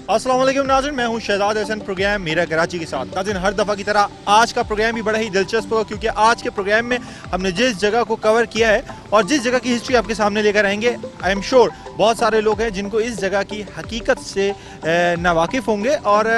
अस्सलाम वालेकुम नाज़रीन, मैं हूं शहजाद हसन। प्रोग्राम मेरा कराची के साथ। नाज़रीन, हर दफ़ा की तरह आज का प्रोग्राम भी बड़ा ही दिलचस्प होगा, क्योंकि आज के प्रोग्राम में हमने जिस जगह को कवर किया है और जिस जगह की हिस्ट्री आपके सामने लेकर आएंगे, आई एम श्योर बहुत सारे लोग हैं जिनको इस जगह की हकीकत से नावाकिफ़ होंगे और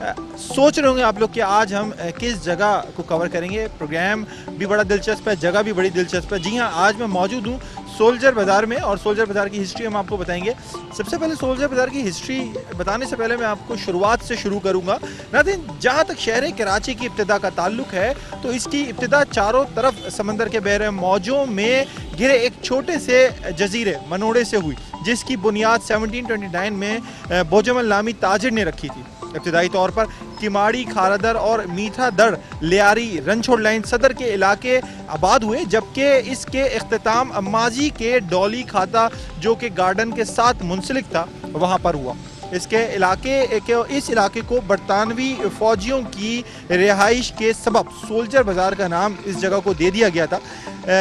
सोच रहे होंगे आप लोग कि आज हम किस जगह को कवर करेंगे। प्रोग्राम भी बड़ा दिलचस्प है, जगह भी बड़ी दिलचस्प है। जी हाँ, आज मैं मौजूद हूँ सोल्जर बाज़ार में और सोल्जर बाज़ार की हिस्ट्री हम आपको बताएंगे। सबसे पहले सोल्जर बाज़ार की हिस्ट्री बताने से पहले मैं आपको शुरुआत से शुरू करूँगा। नाज़रीन, जहाँ तक शहर कराची की इब्तिदा का ताल्लुक़ है तो इसकी इब्तिदा चारों तरफ समंदर के बहरे मौजों में घिरे एक छोटे से जजीरे मनोड़े से हुई, जिसकी बुनियाद 1729 में बोजमल नामी ताजिर ने रखी थी। इब्तिदाई तौर पर किमाड़ी, खारादर और मीठा दर लियारी रनछोड़ लाइन सदर के इलाके आबाद हुए, जबकि इसके इख्तिताम माजी के डोली खाता जो कि गार्डन के साथ मुंसलिक था वहाँ पर हुआ। इस इलाके को बरतानवी फौजियों की रिहाइश के सबब सोल्जर बाज़ार का नाम इस जगह को दे दिया गया था,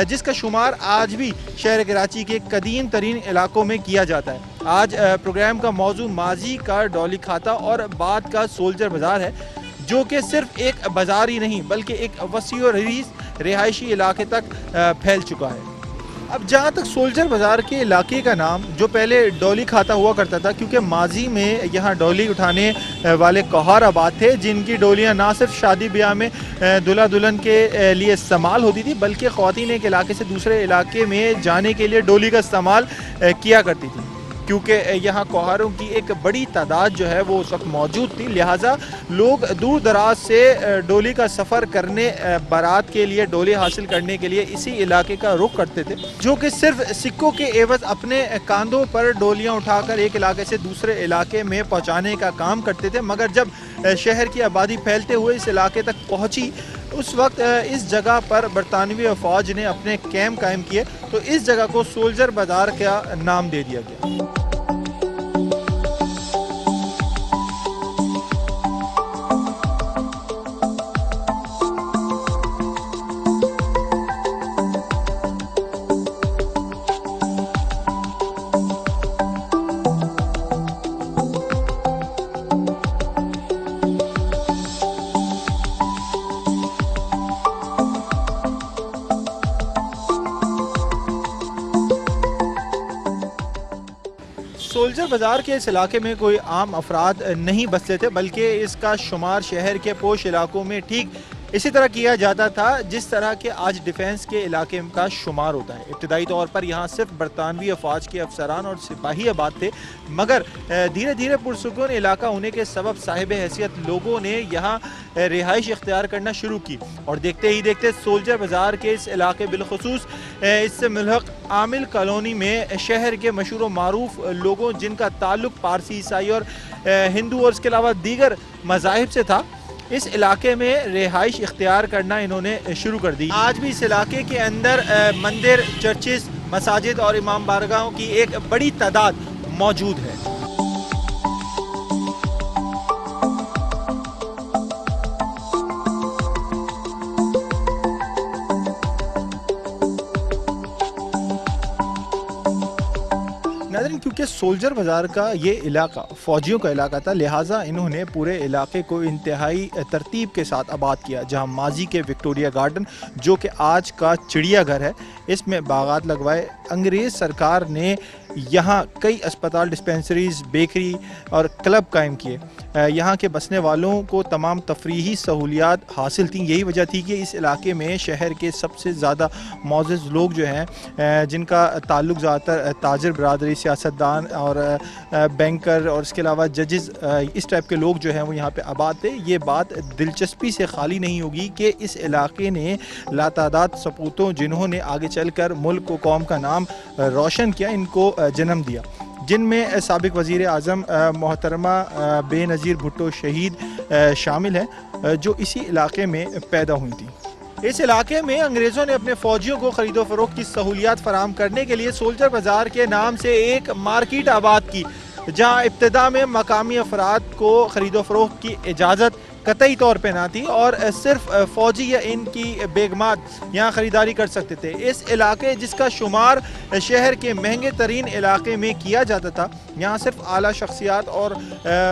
जिसका शुमार आज भी शहर कराची के कदीम तरीन इलाकों में किया जाता है। आज प्रोग्राम का मौजू माजी का डोली खाता और बाद का सोल्जर बाज़ार है, जो कि सिर्फ एक बाज़ार ही नहीं बल्कि एक वसी और रिहायशी इलाके तक फैल चुका है। अब जहाँ तक सोल्जर बाज़ार के इलाके का नाम, जो पहले डोली खाता हुआ करता था, क्योंकि माजी में यहाँ डोली उठाने वाले कौहार आबाद थे, जिनकी डोलियाँ ना सिर्फ शादी ब्याह में दुल्हा दुल्हन के लिए इस्तेमाल होती थी, बल्कि ख़वातीन एक इलाके से दूसरे इलाके में जाने के लिए डोली का इस्तेमाल किया करती थी। क्योंकि यहाँ कौहारों की एक बड़ी तादाद जो है वो उस वक्त मौजूद थी, लिहाजा लोग दूर दराज से डोली का सफ़र करने, बारात के लिए डोली हासिल करने के लिए इसी इलाके का रुख करते थे, जो कि सिर्फ सिक्कों के एवज अपने कांधों पर डोलियाँ उठाकर एक इलाके से दूसरे इलाके में पहुँचाने का काम करते थे। मगर जब शहर की आबादी फैलते हुए इस इलाके तक पहुँची, उस वक्त इस जगह पर बरतानवी फ़ौज ने अपने कैंप कायम किए, तो इस जगह को सोल्जर बाज़ार का नाम दे दिया गया। सोल्जर बाज़ार के इस इलाके में कोई आम अफराद नहीं बसते थे, बल्कि इसका शुमार शहर के पोश इलाकों में ठीक इसी तरह किया जाता था जिस तरह के आज डिफेंस के इलाके का शुमार होता है। इब्तिदाई तौर पर यहाँ सिर्फ बरतानवी अफवाज के अफसरान और सिपाही आबाद थे, मगर धीरे धीरे पुरसुकून इलाका होने के सबब साहिब हैसियत लोगों ने यहाँ रिहाइश इख्तियार करना शुरू की और देखते ही देखते सोल्जर बाज़ार के इस इलाके बिलखुसूस इससे मुल्हक आमिल कॉलोनी में शहर के मशहूर व मारूफ लोगों, जिनका ताल्लुक पारसी, ईसाई और हिंदू और इसके अलावा दीगर मज़ाहिब से था, इस इलाके में रिहाइश इख्तियार करना इन्होंने शुरू कर दी। आज भी इस इलाके के अंदर मंदिर, चर्चेस, मसाजिद और इमाम बारगाहों की एक बड़ी तादाद मौजूद है। क्योंकि सोल्जर बाज़ार का ये इलाका फ़ौजियों का इलाका था, लिहाजा इन्होंने पूरे इलाके को इंतहाई तरतीब के साथ आबाद किया। जहां माजी के विक्टोरिया गार्डन, जो कि आज का चिड़ियाघर है, इसमें बागात लगवाए। अंग्रेज़ सरकार ने यहाँ कई अस्पताल, डिस्पेंसरीज, बेकरी और क्लब कायम किए। यहाँ के बसने वालों को तमाम तफरीही सहूलियात हासिल थी। यही वजह थी कि इस इलाके में शहर के सबसे ज़्यादा मोअज़्ज़ज़ लोग जो हैं, जिनका ताल्लुक़ ज़्यादातर ताजिर बरादरी, सियासतदान और बैंकर और इसके अलावा जजेस, इस टाइप के लोग जो हैं वो यहाँ पे आबाद थे। ये बात दिलचस्पी से खाली नहीं होगी कि इस इलाके ने लातादाद सपूतों, जिन्होंने आगे चलकर मुल्क व कौम का नाम रोशन किया, इनको जन्म दिया, जिनमें साबिक वज़ीर आज़म मोहतरमा बेनज़ीर भुट्टो शहीद शामिल हैं, जो इसी इलाके में पैदा हुई थी। इस इलाके में अंग्रेज़ों ने अपने फ़ौजियों को ख़रीदो फ़रोख्त की सहूलियात फ़राहम करने के लिए सोल्जर बाज़ार के नाम से एक मार्केट आबाद की, जहाँ इब्तिदा में मकामी अफराद को ख़रीदो फ़रोख्त की इजाज़त कतई तौर पे ना थी और सिर्फ फ़ौजी या इनकी बेगमात यहाँ ख़रीदारी कर सकते थे। इस इलाके जिसका शुमार शहर के महंगे तरीन इलाके में किया जाता था, यहाँ सिर्फ आला शख्सियात और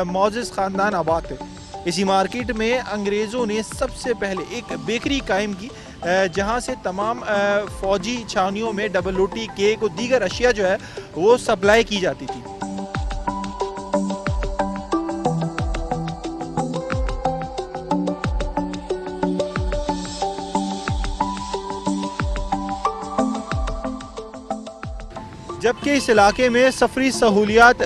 मोअज़्ज़ज़ ख़ानदान आबाद थे। इसी मार्केट में अंग्रेज़ों ने सबसे पहले एक बेकरी कायम की जहाँ से तमाम फ़ौजी छावनियों में डबल रोटी, केक और दीगर अशिया जो है वो सप्लाई की जाती थी। जबकि इस इलाके में सफरी सहूलियात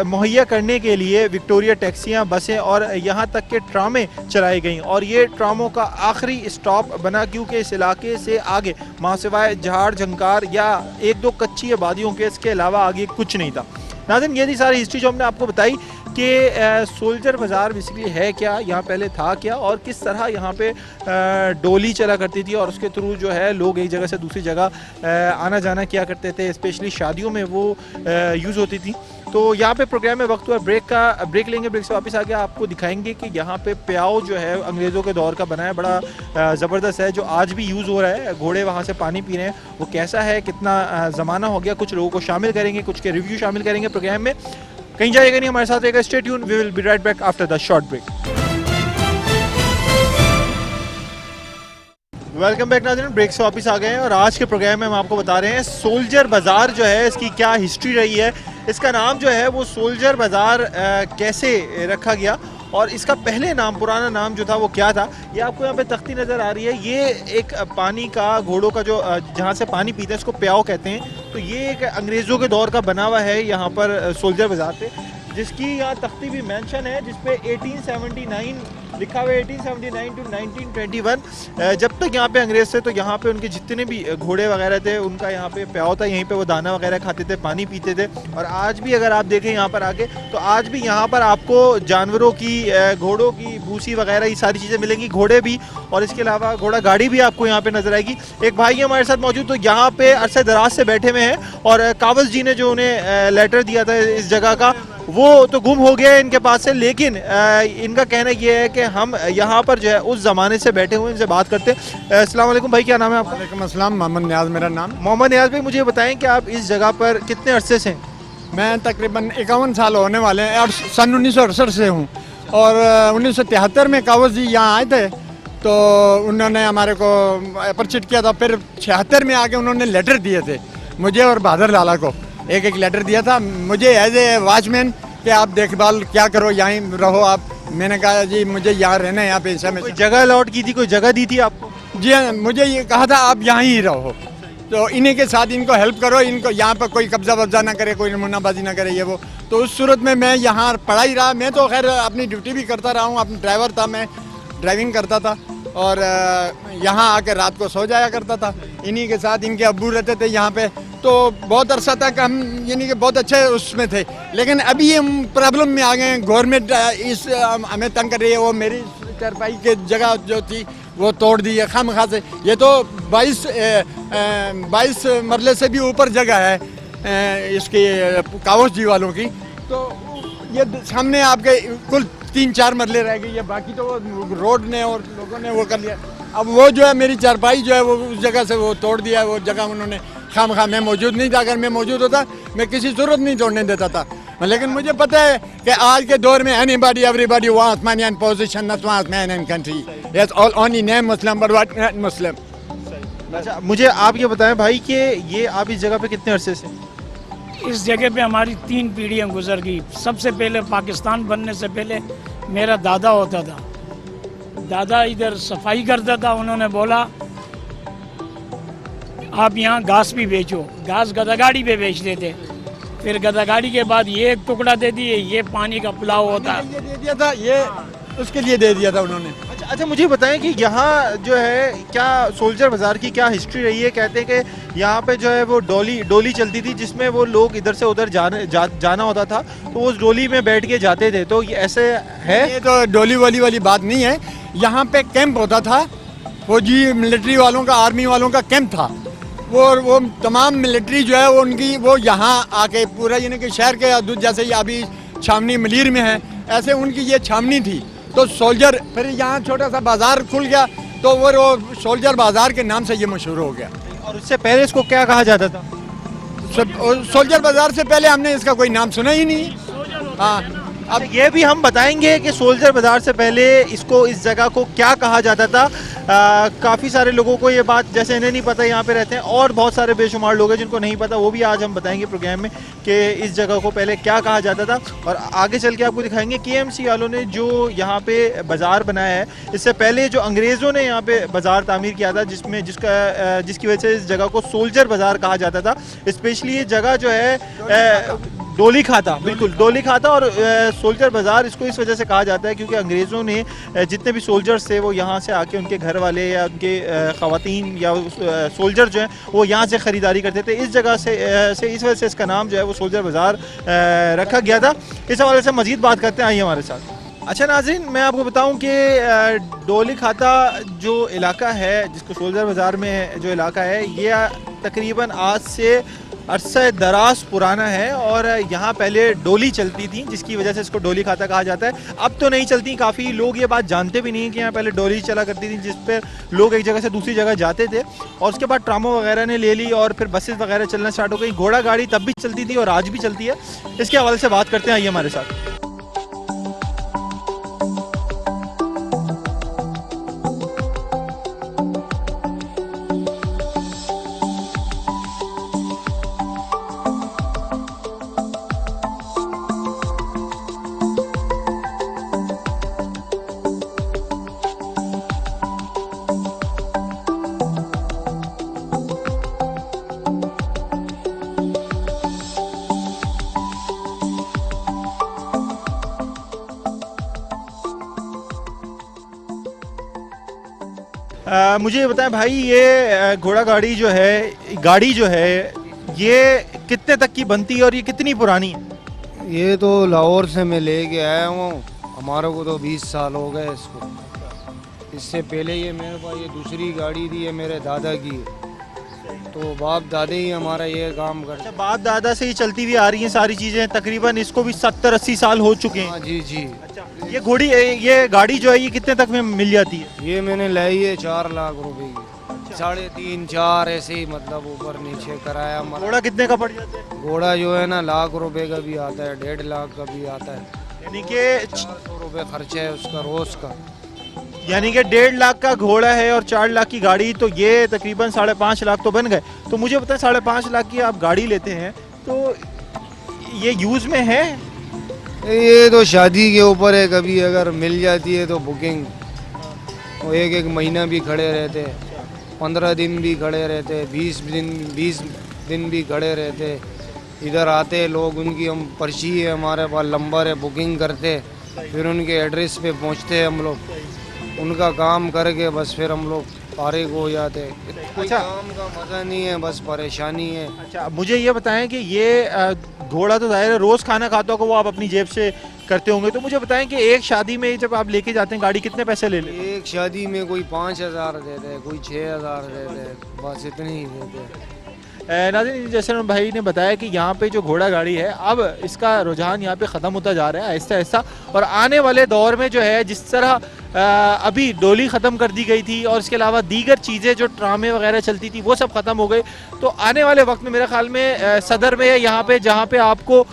मुहैया करने के लिए विक्टोरिया टैक्सियाँ, बसें और यहाँ तक के ट्रामें चलाई गईं और ये ट्रामों का आखिरी स्टॉप बना, क्योंकि इस इलाके से आगे मासिवाय झाड़ झंकार या एक दो कच्ची आबादियों के इसके अलावा आगे कुछ नहीं था। नाज़रीन, ये थी सारी हिस्ट्री जो हमने आपको बताई कि सोल्जर बाज़ार बेसिकली है क्या, यहाँ पहले था क्या और किस तरह यहाँ पे डोली चला करती थी और उसके थ्रू जो है लोग एक जगह से दूसरी जगह आना जाना किया करते थे, स्पेशली शादियों में वो यूज़ होती थी। तो यहाँ पे प्रोग्राम में वक्त हुआ ब्रेक लेंगे। ब्रेक से वापस आके आपको दिखाएंगे कि यहाँ पे प्याओ जो है अंग्रेज़ों के दौर का बना है, बड़ा ज़बरदस्त है, जो आज भी यूज़ हो रहा है। घोड़े वहाँ से पानी पी रहे हैं, वो कैसा है, कितना ज़माना हो गया। कुछ लोगों को शामिल करेंगे, कुछ के रिव्यू शामिल करेंगे प्रोग्राम में। कहीं जाएगा नहीं, हमारे साथ रहेगा। Stay tune, we will be right back after the short break. Welcome back नाज़रीन, ब्रेक से वापस आ गए हैं और आज के प्रोग्राम में हम आपको बता रहे हैं सोल्जर बाज़ार जो है इसकी क्या हिस्ट्री रही है। इसका नाम जो है वो सोल्जर बाज़ार कैसे रखा गया और इसका पहले नाम, पुराना नाम जो था वो क्या था। ये आपको यहाँ पे तख्ती नज़र आ रही है, ये एक पानी का, घोड़ों का जो जहाँ से पानी पीते हैं इसको प्याओ कहते हैं। तो ये एक अंग्रेज़ों के दौर का बना हुआ है यहाँ पर सोल्जर बाज़ार पे, जिसकी यहाँ तख्ती भी मेंशन है जिसपे 1879 लिखा हुआ है, 1879 टू 1921। जब तक यहाँ पे अंग्रेज थे तो यहाँ पे उनके जितने भी घोड़े वगैरह थे उनका यहाँ पे प्याओ था, यहीं पे वो दाना वगैरह खाते थे, पानी पीते थे। और आज भी अगर आप देखें यहाँ पर आके तो आज भी यहाँ पर आपको जानवरों की, घोड़ों की भूसी वगैरह ये सारी चीज़ें मिलेंगी, घोड़े भी, और इसके अलावा घोड़ा गाड़ी भी आपको यहाँ पे नजर आएगी। एक भाई हमारे साथ मौजूद, तो यहाँ पे अरसे दराज से बैठे हुए हैं और कावस जी ने जो उन्हें लेटर दिया था इस जगह का वो तो गुम हो गया है इनके पास से, लेकिन इनका कहना ये है कि हम यहाँ पर जो है उस ज़माने से बैठे हुए इनसे बात करते हैं। अस्सलाम वालेकुम भाई, क्या नाम है आपका? वालेकुम अस्सलाम, मोहम्मद नियाज़ मेरा नाम। मोहम्मद नियाज़ भाई, मुझे बताएं कि आप इस जगह पर कितने अरसे से हैं? मैं तकरीबन 51 साल होने वाले हैं और सन 1968 से हूँ। और 1973 में कावस जी यहाँ आए थे तो उन्होंने हमारे को अपरिचित किया था। फिर 76 में आके उन्होंने लेटर दिए थे मुझे और बहादुर लाला को, एक एक लेटर दिया था मुझे एज ए वॉचमैन कि आप देखभाल क्या करो, यहीं रहो आप। मैंने कहा जी मुझे यहाँ रहना है, यहाँ पे ऐसा में जगह अलॉट की थी, कोई जगह दी थी आपको? जी हाँ, मुझे ये कहा था आप यहाँ ही रहो, तो इन्हीं के साथ इनको हेल्प करो, इनको यहाँ पर कोई कब्जा वब्जा ना करे, कोई नमूनाबाजी ना करे, ये वो। तो उस सूरत में मैं यहाँ पड़ा ही रहा। मैं तो खैर अपनी ड्यूटी भी करता रहा हूँ, अपना ड्राइवर था, मैं ड्राइविंग करता था और यहाँ आकर रात को सो जाया करता था। इन्हीं के साथ इनके अब्बू रहते थे यहाँ पे, तो बहुत अरसा तक हम यानी कि बहुत अच्छे उसमें थे। लेकिन अभी हम प्रॉब्लम में आ गए हैं, गवर्नमेंट इस हमें तंग कर रही है। वो मेरी चारपाई की जगह जो थी वो तोड़ दी है खामखा से। ये तो 22 मरले से भी ऊपर जगह है इसकी कावस जी वालों की। तो ये सामने आपके कुल 3-4 मरले रह गई है, बाकी तो वो रोड ने और लोगों ने वो कर लिया। अब वो जो है मेरी चारपाई जो है वो उस जगह से वो तोड़ दिया है। वो जगह उन्होंने खामखा, मैं मौजूद नहीं था, अगर मैं मौजूद होता मैं किसी सूरत नहीं तोड़ने देता था। लेकिन मुझे पता है कि आज के दौर में anybody everybody wants money and position, not wants man and country. It's all only name Muslim but what not Muslim. अच्छा, मुझे आप ये बताएं भाई कि ये आप इस जगह पे कितने अरसे से? इस जगह पे हमारी 3 पीढ़ियाँ गुजर गई। सबसे पहले पाकिस्तान बनने से पहले मेरा दादा होता था, दादा इधर सफाई करता था। उन्होंने बोला आप यहाँ घास भी बेचो, घास गदागाड़ी पे बेच देते। फिर गदागाड़ी के बाद ये एक टुकड़ा दे दिए, ये पानी का पुलाव होता ये दे दिया था, ये उसके लिए दे दिया था उन्होंने। अच्छा, मुझे बताएं कि यहाँ जो है क्या सोल्जर बाज़ार की क्या हिस्ट्री रही है? कहते हैं कि यहाँ पे जो है वो डोली चलती थी जिसमें वो लोग इधर से उधर जाना होता था, तो उस डोली में बैठ के जाते थे। तो ये ऐसे है? ये तो डोली वाली बात नहीं है। यहाँ पे कैंप होता था, फौजी मिलिट्री वालों का, आर्मी वालों का कैंप था। वो तमाम मिलिट्री जो है वो उनकी वो यहाँ आके पूरा यानी कि शहर के हदूद, जैसे ये अभी छावनी मलीर में है, ऐसे उनकी ये छावनी थी। तो सोल्जर, फिर यहाँ छोटा सा बाजार खुल गया तो वो सोल्जर बाजार के नाम से ये मशहूर हो गया। और उससे पहले इसको क्या कहा जाता था? सोल्जर बाजार से पहले हमने इसका कोई नाम सुना ही नहीं। हाँ, अब ये भी हम बताएंगे कि सोल्जर बाजार से पहले इसको, इस जगह को क्या कहा जाता था। काफ़ी सारे लोगों को ये बात, जैसे इन्हें नहीं पता, यहाँ पे रहते हैं, और बहुत सारे बेशुमार लोग हैं जिनको नहीं पता, वो भी आज हम बताएंगे प्रोग्राम में कि इस जगह को पहले क्या कहा जाता था। और आगे चल के आपको दिखाएंगे केएमसी वालों ने जो यहाँ पे बाज़ार बनाया है, इससे पहले जो अंग्रेज़ों ने यहाँ पे बाज़ार तामीर किया था, जिसकी वजह से इस जगह को सोल्जर बाज़ार कहा जाता था। स्पेशली ये जगह जो है डोली खाता, बिल्कुल डोली खाता, और सोल्जर बाज़ार इसको इस वजह से कहा जाता है क्योंकि अंग्रेज़ों ने जितने भी सोल्जर्स थे वो यहाँ से आके उनके घर वाले या उनके ख़वातीन या सोल्जर जो हैं वो यहाँ से ख़रीदारी करते थे। इस जगह से इस वजह से इसका नाम जो है वो सोल्जर बाज़ार रखा गया था। इस हवाले से मज़ीद बात करते हैं, आइए हमारे साथ। अच्छा नाज़रीन, मैं आपको बताऊं कि डोली खाता जो इलाका है, जिसको सोल्जर बाज़ार में जो इलाका है, ये तकरीबन आज से अरसा दराज पुराना है और यहाँ पहले डोली चलती थी, जिसकी वजह से इसको डोली खाता कहा जाता है। अब तो नहीं चलती, काफ़ी लोग ये बात जानते भी नहीं कि यहाँ पहले डोली चला करती थी, जिस पर लोग एक जगह से दूसरी जगह जाते थे। और उसके बाद ट्रामो वगैरह ने ले ली और फिर बसेस वगैरह चलना स्टार्ट हो गई। घोड़ा गाड़ी तब भी चलती थी और आज भी चलती है। इसके हवाले से बात करते हैं, आइए हमारे साथ। मुझे ये बताएं भाई, ये घोड़ा गाड़ी जो है ये कितने तक की बनती है और ये कितनी पुरानी है? ये तो लाहौर से मैं लेके आया हूँ, हमारे को तो 20 साल हो गए इसको। इससे पहले ये मेरे पास ये दूसरी गाड़ी थी, ये मेरे दादा की है। तो बाप दादे ही हमारा ये काम करते। अच्छा, बाप दादा से ही चलती हुई आ रही हैं सारी चीज़ें, तकरीबन इसको भी 70-80 साल हो चुके हैं। हाँ जी जी। अच्छा, ये गाड़ी जो है ये कितने तक में मिल जाती है? ये मैंने लाई है 4 लाख रुपए की। 3.5-4 ऐसे ही, मतलब ऊपर नीचे कराया। घोड़ा कितने का पड़ जाता है? घोड़ा जो है ना, लाख रुपए का भी आता है, 1.5 लाख का भी आता है। यानी कि 400 रुपये खर्चा है उसका रोज का। यानी कि 1.5 लाख का घोड़ा है और 4 लाख की गाड़ी, तो ये तकरीबन 5.5 लाख तो बन गए। तो मुझे बताएं, 5.5 लाख की आप गाड़ी लेते हैं तो ये यूज़ में है? ये तो शादी के ऊपर है, कभी अगर मिल जाती है तो बुकिंग। वो एक महीना भी खड़े रहते, 15 दिन भी खड़े रहते, 20 दिन भी खड़े रहते। इधर आते लोग, उनकी हम पर्ची है हमारे पास, नंबर है, बुकिंग करते, फिर उनके एड्रेस पे पहुंचते हैं हम लोग। उनका काम करके बस फिर हम लोग फारिग हो जाते हैं। कोई अच्छा, काम का मज़ा नहीं है, बस परेशानी है। अच्छा, मुझे ये बताएं कि ये घोड़ा तो ज़ाहिर है रोज़ खाना खाता होगा, वो आप अपनी जेब से करते होंगे, तो मुझे बताएं कि एक शादी में जब आप लेके जाते हैं गाड़ी, कितने पैसे ले लेते हैं? एक शादी में कोई 5,000 देते हैं, कोई 6,000 देते हैं, बस इतने ही देते हैं। नाज़रीन, जैसे भाई ने बताया कि यहाँ पे जो घोड़ा गाड़ी है, अब इसका रुझान यहाँ पे ख़त्म होता जा रहा है आहिस्ता आहिस्ता। और आने वाले दौर में जो है, जिस तरह अभी डोली ख़त्म कर दी गई थी और इसके अलावा दीगर चीज़ें जो ट्रामे वगैरह चलती थी वो सब ख़त्म हो गई, तो आने वाले वक्त में मेरे ख्याल में सदर में यहाँ पे जहाँ पे आपको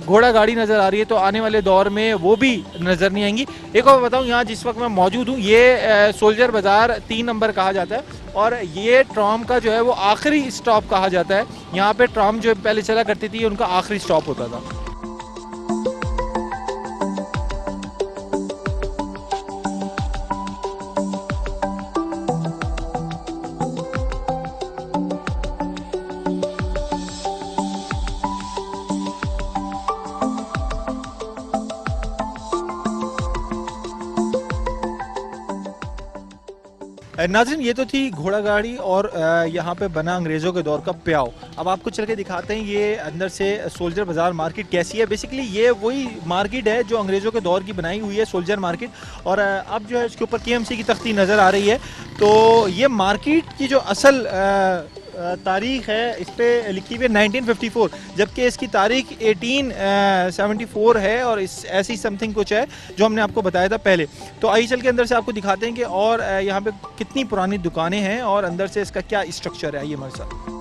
घोड़ा गाड़ी नज़र आ रही है, तो आने वाले दौर में वो भी नज़र नहीं आएंगी। एक और बताऊँ, यहाँ जिस वक्त मैं मौजूद हूँ, ये सोल्जर बाज़ार 3 नंबर कहा जाता है और ये ट्राम का जो है वो आखिरी स्टॉप कहा जाता है। यहाँ पे ट्राम जो पहले चला करती थी उनका आखिरी स्टॉप होता था। नाज़रीन, ये तो थी घोड़ा गाड़ी और यहाँ पे बना अंग्रेज़ों के दौर का प्याव। अब आपको चल के दिखाते हैं ये अंदर से सोल्जर बाज़ार मार्केट कैसी है। बेसिकली ये वही मार्केट है जो अंग्रेज़ों के दौर की बनाई हुई है, सोल्जर मार्केट। और अब जो है इसके ऊपर केएमसी की तख्ती नज़र आ रही है। तो ये मार्केट की जो असल तारीख है इस पे लिखी हुई है 1954, जबकि इसकी तारीख 1874 है और इस ऐसी समथिंग कुछ है जो हमने आपको बताया था पहले। तो आइए चल के अंदर से आपको दिखाते हैं कि और यहाँ पे कितनी पुरानी दुकानें हैं और अंदर से इसका क्या स्ट्रक्चर है। आइए हमारे साथ।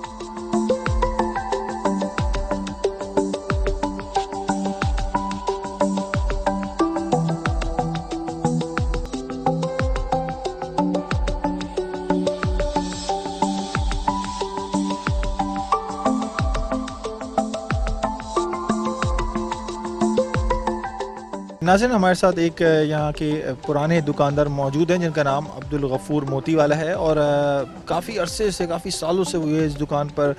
नाज़रीन, हमारे साथ एक यहाँ के पुराने दुकानदार मौजूद हैं जिनका नाम अब्दुल गफ़ूर मोती वाला है और काफ़ी अरसे से, काफ़ी सालों से वो ये इस दुकान पर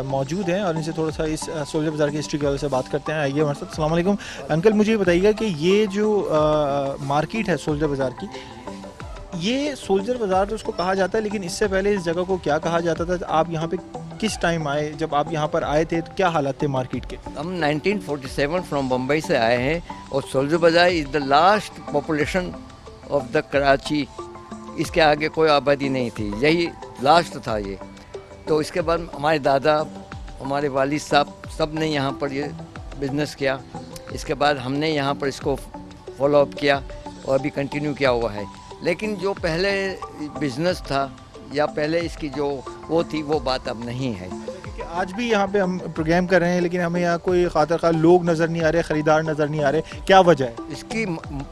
मौजूद हैं और इनसे थोड़ा सा इस सोल्जर बाज़ार की हिस्ट्री की वजह से बात करते हैं। आइए हमारे साथ। अस्सलाम वालेकुम अंकल, मुझे ये बताइएगा कि ये जो मार्केट है सोल्जर बाज़ार की, ये सोल्जर बाज़ार तो उसको कहा जाता है, लेकिन इससे पहले इस जगह को क्या कहा जाता था? आप यहाँ पे किस टाइम आए? जब आप यहाँ पर आए थे तो क्या हालात थे मार्केट के? हम 1947 फ्रॉम बम्बई से आए हैं और सोल्जर बाज़ार is the last population of the Karachi. इसके आगे कोई आबादी नहीं थी, यही लास्ट था ये। तो इसके बाद हमारे दादा, हमारे वालिद साहब सब ने यहाँ पर ये बिज़नेस किया। इसके बाद हमने यहाँ पर इसको फॉलो अप किया और अभी कंटिन्यू किया हुआ है। लेकिन जो पहले बिज़नेस था या पहले इसकी जो वो थी, वो बात अब नहीं है। क्योंकि आज भी यहाँ पे हम प्रोग्राम कर रहे हैं लेकिन हमें यहाँ कोई खातिर खा लोग नज़र नहीं आ रहे, ख़रीदार नज़र नहीं आ रहे, क्या वजह है? इसकी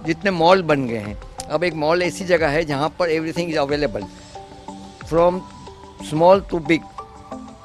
जितने मॉल बन गए हैं, अब एक मॉल ऐसी जगह है जहाँ पर everything is available from small to big,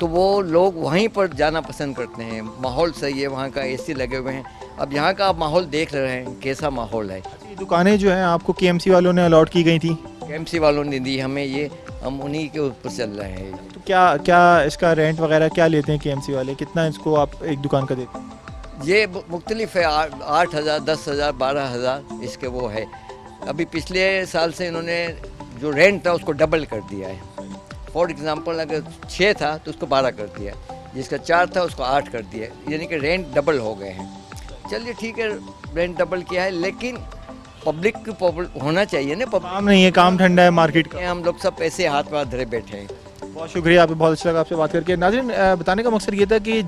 तो वो लोग वहीं पर जाना पसंद करते हैं। माहौल सही है, वहाँ का एसी लगे हुए हैं। अब यहाँ का आप माहौल देख रहे हैं कैसा माहौल है। ये दुकानें जो हैं आपको केएमसी वालों ने अलॉट की गई थी? केएमसी वालों ने दी हमें, ये हम उन्हीं के ऊपर चल रहे हैं। तो क्या इसका रेंट वगैरह क्या लेते हैं केएमसी वाले? कितना इसको आप एक दुकान का देते हैं? ये मुख्तलिफ है, 8,000, 10,000, 12,000 इसके वो है। अभी पिछले साल से इन्होंने जो रेंट था उसको डबल कर दिया है। फॉर एग्ज़ाम्पल अगर 6 था तो उसको 12 कर दिया, जिसका 4 था उसको 8 कर दिया, यानी कि रेंट डबल हो गए हैं। चलिए ठीक है, रेंट डबल किया है, लेकिन पब्लिक की होना चाहिए ना। काम नहीं है, काम ठंडा है मार्केट का। हम लोग सब ऐसे हाथ में धरे बैठे हैं। बहुत शुक्रिया, आप बहुत अच्छा लगा आपसे बात करके। नाज़रीन, बताने का मकसद ये था कि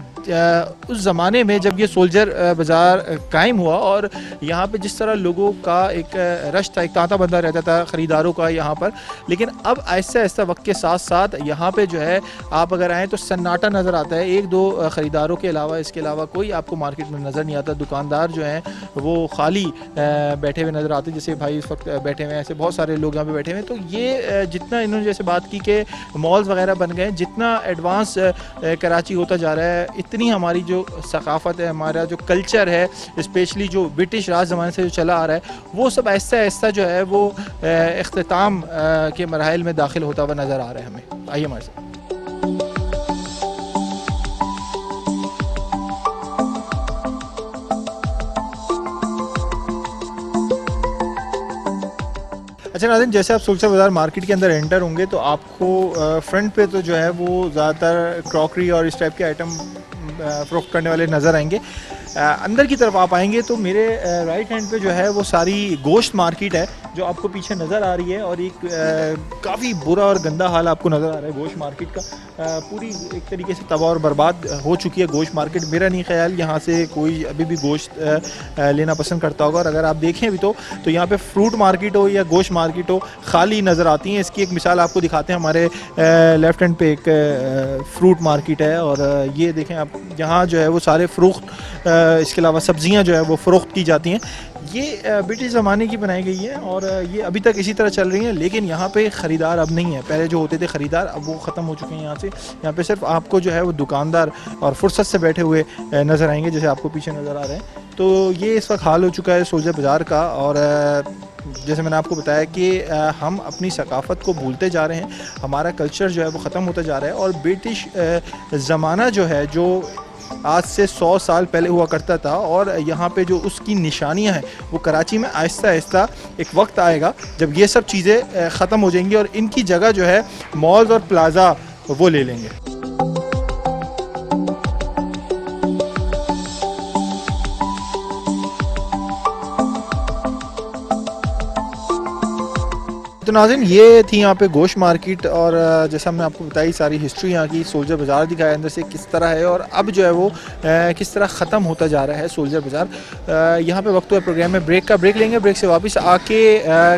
उस ज़माने में जब ये सोल्जर बाज़ार कायम हुआ और यहाँ पे जिस तरह लोगों का एक रश था, एक तांता बंदा रहता था ख़रीदारों का यहाँ पर, लेकिन अब आहिस्ता आहिस्ता वक्त के साथ साथ यहाँ पे जो है आप अगर आएँ तो सन्नाटा नज़र आता है। 1-2 ख़रीदारों के अलावा, इसके अलावा कोई आपको मार्केट में नज़र नहीं आता। दुकानदार जो हैं वो खाली बैठे हुए नज़र आते, जैसे भाई इस वक्त बैठे हुए हैं, ऐसे बहुत सारे लोग यहाँ पर बैठे हुए हैं। तो ये जितना इन्होंने जैसे बात की कि मॉल्स वगैरह बन गए, जितना एडवांस कराची होता जा रहा है, इतनी हमारी जो सकाफ़त है, हमारा जो कल्चर है, स्पेशली जो ब्रिटिश राज ज़माने से जो चला आ रहा है, वो सब आहिस्ता आहिस्ता जो है वो इख्तिताम के मराहिल में दाखिल होता हुआ नज़र आ रहा है हमें। आइए हमारे साथ। अच्छा नाज़रीन, जैसे आप सोल्जर बाज़ार मार्केट के अंदर एंटर होंगे तो आपको फ्रंट पे तो जो है वो ज़्यादातर क्रॉकरी और इस टाइप के आइटम फ़रोख्त करने वाले नज़र आएंगे। अंदर की तरफ आप आएंगे तो मेरे राइट हैंड पे जो है वो सारी गोश्त मार्केट है जो आपको पीछे नज़र आ रही है और एक काफ़ी बुरा और गंदा हाल आपको नज़र आ रहा है गोश्त मार्केट का। पूरी एक तरीके से तबाह और बर्बाद हो चुकी है गोश्त मार्केट। मेरा नहीं ख्याल यहाँ से कोई अभी भी गोश्त लेना पसंद करता होगा। और अगर आप देखें अभी तो यहाँ पे फ्रूट मार्केट हो या गोश्त मार्केट हो, खाली नज़र आती हैं। इसकी एक मिसाल आपको दिखाते हैं। हमारे लेफ़्ट हैंड पे एक फ्रूट मार्केट है और ये देखें आप, यहाँ जो है वो सारे फ़रोख्त, इसके अलावा सब्ज़ियाँ जो है वो फ़रोख्त की जाती हैं। ये ब्रिटिश ज़माने की बनाई गई है और ये अभी तक इसी तरह चल रही है, लेकिन यहाँ पे ख़रीदार अब नहीं है। पहले जो होते थे ख़रीदार, अब वो ख़त्म हो चुके हैं यहाँ से। यहाँ पे सिर्फ आपको जो है वो दुकानदार और फुर्सत से बैठे हुए नज़र आएंगे, जैसे आपको पीछे नज़र आ रहे हैं। तो ये इस वक्त हाल हो चुका है सोल्जर बाज़ार का। और जैसे मैंने आपको बताया कि हम अपनी सकाफ़त को भूलते जा रहे हैं, हमारा कल्चर जो है वो ख़त्म होता जा रहा है। और ब्रिटिश ज़माना जो है, जो आज से 100 साल पहले हुआ करता था, और यहाँ पे जो उसकी निशानियाँ हैं वो कराची में आहिस्ता आहिस्ता एक वक्त आएगा जब ये सब चीज़ें ख़त्म हो जाएंगी और इनकी जगह जो है मॉल्स और प्लाज़ा वो ले लेंगे। तो नाज़रीन ये थी यहाँ पे गोश्त मार्केट और जैसा हमने आपको बताई सारी हिस्ट्री यहाँ की, सोल्जर बाज़ार दिखाया अंदर से किस तरह है और अब जो है वो किस तरह ख़त्म होता जा रहा है सोल्जर बाज़ार। यहाँ पे वक्त हुआ प्रोग्राम में ब्रेक का, ब्रेक लेंगे, ब्रेक से वापस आके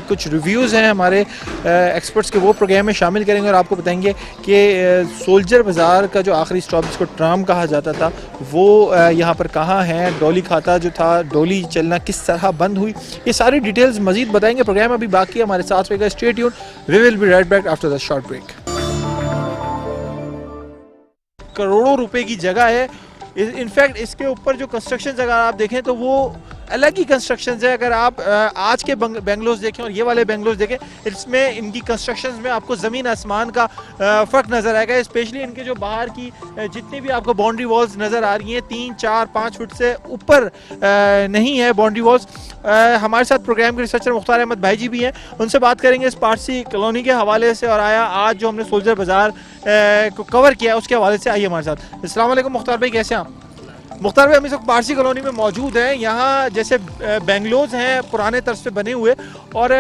कुछ रिव्यूज़ हैं हमारे एक्सपर्ट्स के, वो प्रोग्राम में शामिल करेंगे और आपको बताएंगे कि सोल्जर बाज़ार का जो आखिरी स्टॉप जिसको ट्राम कहा जाता था वो यहाँ पर कहाँ है, डोली खाता जो था, डोली चलना किस तरह बंद हुई, ये सारी डिटेल्स मज़ीद बताएंगे। प्रोग्राम अभी बाकी हमारे साथ रहेगा, stay tune, we will be right back after the short break. करोड़ों रुपए की जगह है, इनफैक्ट इसके ऊपर जो कंस्ट्रक्शन अगर आप देखें तो वो अलग ही कंस्ट्रक्शन है। अगर आप आज के बेंगलोर देखें और ये वाले बेंगलोर देखें, इसमें इनकी कंस्ट्रक्शन में आपको ज़मीन आसमान का फ़र्क नज़र आएगा। स्पेशली इनके जो बाहर की जितनी भी आपको बाउंड्री वॉल्स नज़र आ रही हैं 3, 4, 5 फुट से ऊपर नहीं है बाउंड्री वॉल्स। हमारे साथ प्रोग्राम के रिसर्चर मुख्तार अहमद भाई जी भी हैं, उनसे बात करेंगे इस पारसी कॉलोनी के हवाले से और आया आज जो हमने सोल्जर बाज़ार को कवर किया उसके हवाले से। आइए हमारे साथ। अस्सलाम वालेकुम मुख्तार भाई, कैसे हैं आप? मुख्तार भाई हम इस वक्त पारसी कॉलोनी में मौजूद हैं। यहाँ जैसे बेंगलोज हैं पुराने तर्ज पे बने हुए और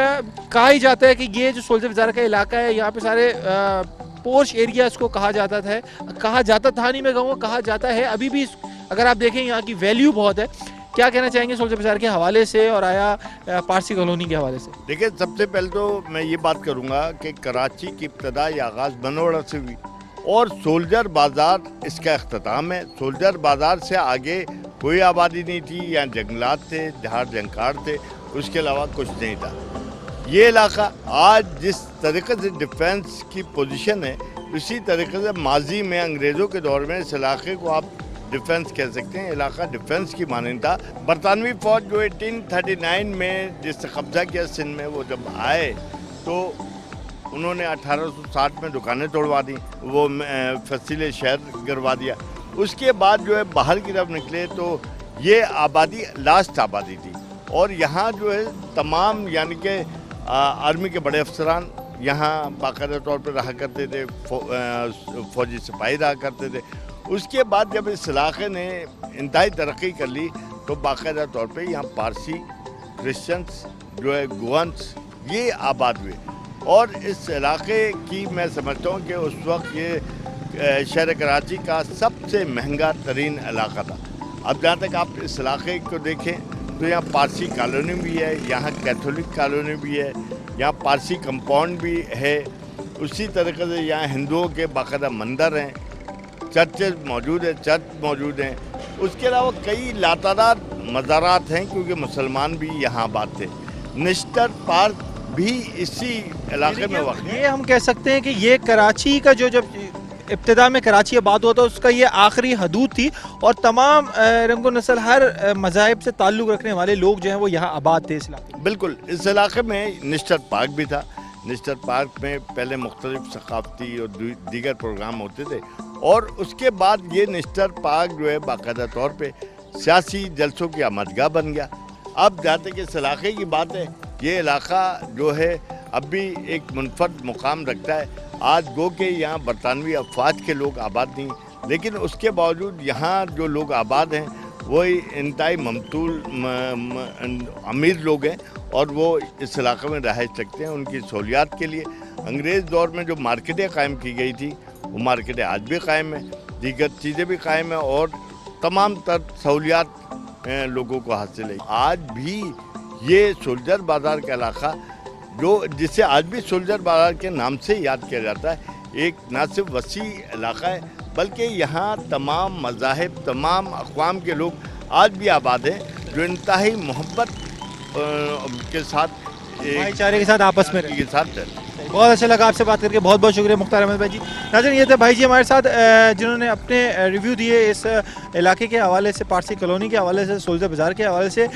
कहा ही जाता है कि ये जो सोल्जर बाज़ार का इलाका है यहाँ पे सारे पोर्श एरिया इसको कहा जाता था, नहीं मैं कहूँगा, कहा जाता है अभी भी। अगर आप देखें यहाँ की वैल्यू बहुत है। क्या कहना चाहेंगे सोल्जर बाज़ार के हवाले से और आया पारसी कॉलोनी के हवाले से? देखिए, सबसे पहले तो मैं ये बात करूँगा कि कराची की इब्तदा या आगाज़ बनोड़ा से हुई और सोल्जर बाज़ार इसका अख्ताम है। सोल्जर बाज़ार से आगे कोई आबादी नहीं थी, यहाँ जंगलात थे, झाड़ जंकार थे, उसके अलावा कुछ नहीं था। ये इलाका आज जिस तरीके से डिफेंस की पोजीशन है, उसी तरीके से माजी में अंग्रेज़ों के दौर में इस इलाके को आप डिफेंस कह सकते हैं। इलाका डिफेंस की मानंद था। बरतानवी फ़ौज जो 1839 में जिससे कब्ज़ा किया सिंध में, वो जब आए तो उन्होंने 1860 में दुकानें तोड़वा दी, वो फसीले शहर गिरवा दिया। उसके बाद जो है बाहर की तरफ निकले तो ये आबादी लास्ट आबादी थी और यहाँ जो है तमाम यानी कि आर्मी के बड़े अफसरान यहाँ बाकायदा तौर पर रहा करते थे, फौजी सिपाही रहा करते थे। उसके बाद जब इस इलाके ने इंतहाई तरक्की कर ली तो बाकायदा तौर पे यहाँ पारसी, क्रिश्चियंस जो है, गोवंस, ये आबाद हुए और इस इलाके की मैं समझता हूँ कि उस वक्त ये शहर कराची का सबसे महंगा तरीन इलाका था। अब जहाँ तक आप इस इलाके को देखें तो यहाँ पारसी कॉलोनी भी है, यहाँ कैथोलिक कॉलोनी भी है, यहाँ पारसी कंपाउंड भी है। उसी तरीके से यहाँ हिंदुओं के बाकायदा मंदिर हैं, चर्चेज मौजूद है, चर्च मौजूद हैं। उसके अलावा कई लातादाद मज़ारात हैं क्योंकि मुसलमान भी यहाँ आबाद थे। निश्तर पार्क भी इसी इलाके में वाक़ है। ये हम कह सकते हैं कि ये कराची का जो जब इब्तिदा में कराची आबाद हुआ था उसका ये आखिरी हदूद थी और तमाम रंगो नस्ल हर मज़ाहिब से ताल्लुक़ रखने वाले लोग जो हैं वो यहाँ आबाद थे इस इलाके में। बिल्कुल, इस इलाके में निश्तर पार्क भी था। निश्तर पार्क में पहले मुख्तलिफ सकाफ़ती और दीगर प्रोग्राम होते थे और उसके बाद ये निश्तर पार्क जो है बाकायदा तौर पे सियासी जलसों की आमदगाह बन गया। अब जहाँ तक इस इलाके की बात है, ये इलाका जो है अब भी एक मुनफरद मुकाम रखता है। आज गो के यहाँ बरतानवी अफवाज के लोग आबाद नहीं, लेकिन उसके बावजूद यहाँ जो लोग आबाद हैं वो इंतहाई ममतूल अमीर लोग हैं और वो इस इलाके में रह सकते हैं। उनकी सहूलियात के लिए अंग्रेज़ दौर में जो मार्केटें कायम की गई थी वो मार्केटें आज भी कायम हैं, दीगर चीज़ें भी कायम हैं और तमाम तर सहूलियात लोगों को हासिल है। आज भी ये सोल्जर बाज़ार का इलाका जो जिसे आज भी सोल्जर बाज़ार के नाम से याद किया जाता है, एक ना सिर्फ वसी इलाका है बल्कि यहाँ तमाम मज़ाहिब, तमाम अक़वाम के लोग आज भी आबाद हैं जो इंतहाई मोहब्बत के साथ, भाईचारे के साथ आपस में के साथ। बहुत अच्छा लगा आपसे बात करके, बहुत बहुत शुक्रिया मुख्तार अहमद भाई जी। नाज़रीन ये थे भाई जी हमारे साथ जिन्होंने अपने रिव्यू दिए इस इलाके के हवाले से, पारसी कॉलोनी के हवाले से, सोल्जर बाज़ार के हवाले से।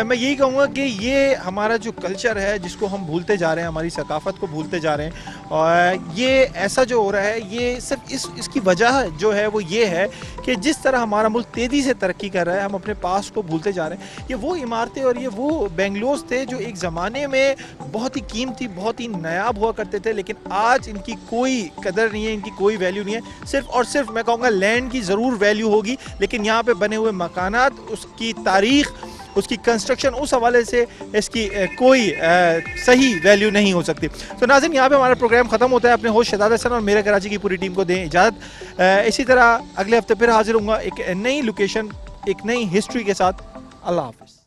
मैं यही कहूँगा कि ये हमारा जो कल्चर है जिसको हम भूलते जा रहे हैं, हमारी सकाफ़त को भूलते जा रहे हैं और ये ऐसा जो हो रहा है ये सिर्फ इसकी वजह जो है वो ये है कि जिस तरह हमारा मुल्क तेज़ी से तरक्की कर रहा है हम अपने पास को भूलते जा रहे हैं। ये वो इमारतें और ये वो बेंगलोर्स थे जो एक ज़माने में बहुत ही कीमती, बहुत ही नायाब हुआ करते थे, लेकिन आज इनकी कोई कदर नहीं है, इनकी कोई वैल्यू नहीं है। सिर्फ और सिर्फ मैं कहूँगा लैंड की ज़रूर वैल्यू होगी, लेकिन यहाँ पे बने हुए मकानात, उसकी तारीख़ उसकी कंस्ट्रक्शन, उस हवाले से इसकी कोई सही वैल्यू नहीं हो सकती। तो नाज़रीन, यहाँ पे हमारा प्रोग्राम ख़त्म होता है। अपने होस्ट शहजाद हसन और मेरे कराची की पूरी टीम को दें इजाज़त। इसी तरह अगले हफ्ते फिर हाजिर होऊंगा एक नई लोकेशन, एक नई हिस्ट्री के साथ। अल्लाह हाफ़िज़।